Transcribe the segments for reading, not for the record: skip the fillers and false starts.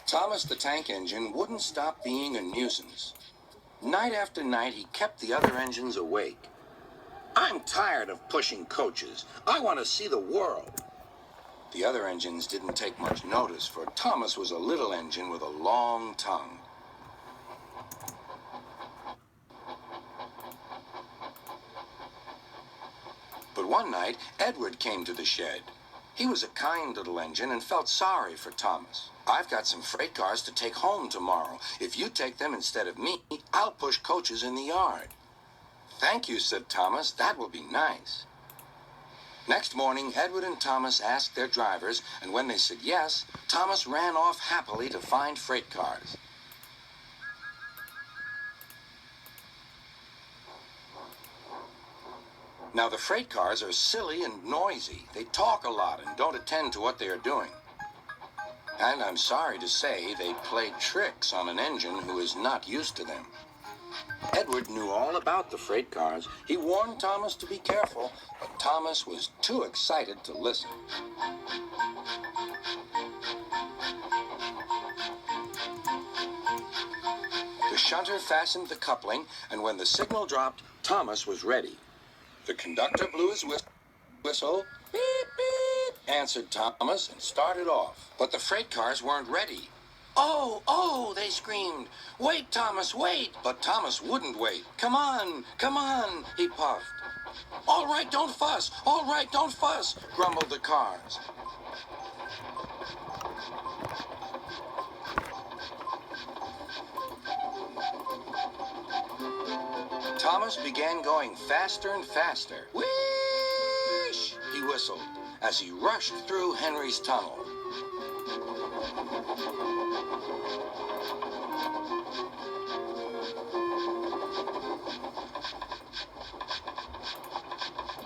Thomas the Tank Engine wouldn't stop being a nuisance. Night after night, he kept the other engines awake. "I'm tired of pushing coaches. I want to see the world." The other engines didn't take much notice, for Thomas was a little engine with a long tongue. But one night, Edward came to the shed. He was a kind little engine and felt sorry for Thomas. "I've got some freight cars to take home tomorrow. If you take them instead of me, I'll push coaches in the yard." "Thank you," said Thomas. "That will be nice." Next morning, Edward and Thomas asked their drivers, and when they said yes, Thomas ran off happily to find freight cars. Now, the freight cars are silly and noisy. They talk a lot and don't attend to what they are doing. And I'm sorry to say they played tricks on an engine who is not used to them. Edward knew all about the freight cars. He warned Thomas to be careful, but Thomas was too excited to listen. The shunter fastened the coupling, and when the signal dropped, Thomas was ready. The conductor blew his whistle. "Beep, beep," answered Thomas, and started off. But the freight cars weren't ready. "Oh, oh," they screamed. "Wait, Thomas, wait." But Thomas wouldn't wait. Come on, he puffed. "All right, don't fuss. All right, don't fuss," grumbled the cars. Thomas began going faster and faster. "Whoosh!" he whistled as he rushed through Henry's tunnel.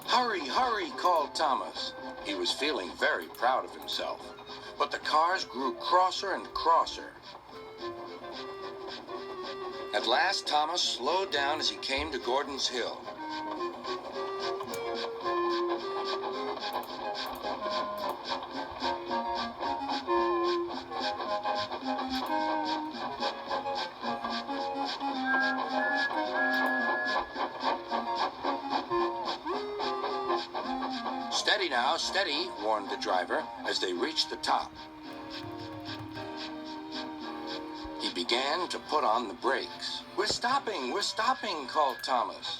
"Hurry, hurry," called Thomas. He was feeling very proud of himself. But the cars grew crosser and crosser. At last, Thomas slowed down as he came to Gordon's Hill. "Steady now, steady," warned the driver as they reached the top. He began to put on the brakes. We're stopping," called Thomas.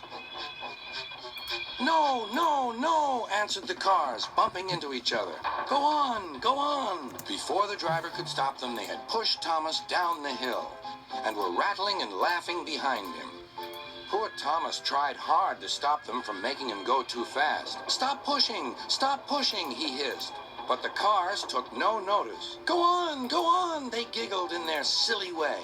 "No, no, no," answered the cars, bumping into each other. Go on, go on." Before the driver could stop them, they had pushed Thomas down the hill and were rattling and laughing behind him. Poor Thomas tried hard to stop them from making him go too fast. Stop pushing, he hissed. But the cars took no notice. Go on, they giggled in their silly way.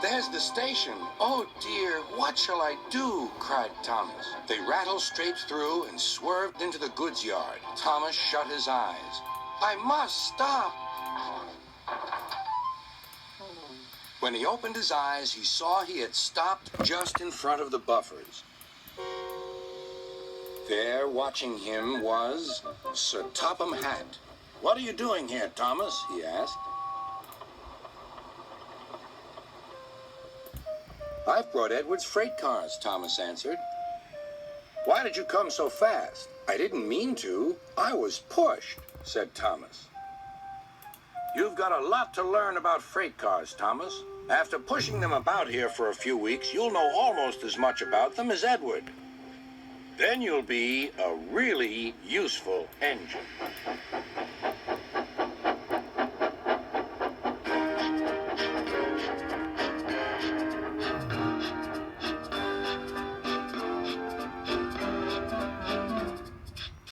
"There's the station. Oh dear, what shall I do?" cried Thomas. They rattled straight through and swerved into the goods yard. Thomas shut his eyes. "I must stop." When he opened his eyes, he saw he had stopped just in front of the buffers. There, watching him, was Sir Topham Hatt. "What are you doing here, Thomas?" he asked. "I've brought Edward's freight cars," Thomas answered. "Why did you come so fast?" "I didn't mean to. I was pushed," said Thomas. "You've got a lot to learn about freight cars, Thomas. After pushing them about here for a few weeks, you'll know almost as much about them as Edward. Then you'll be a really useful engine."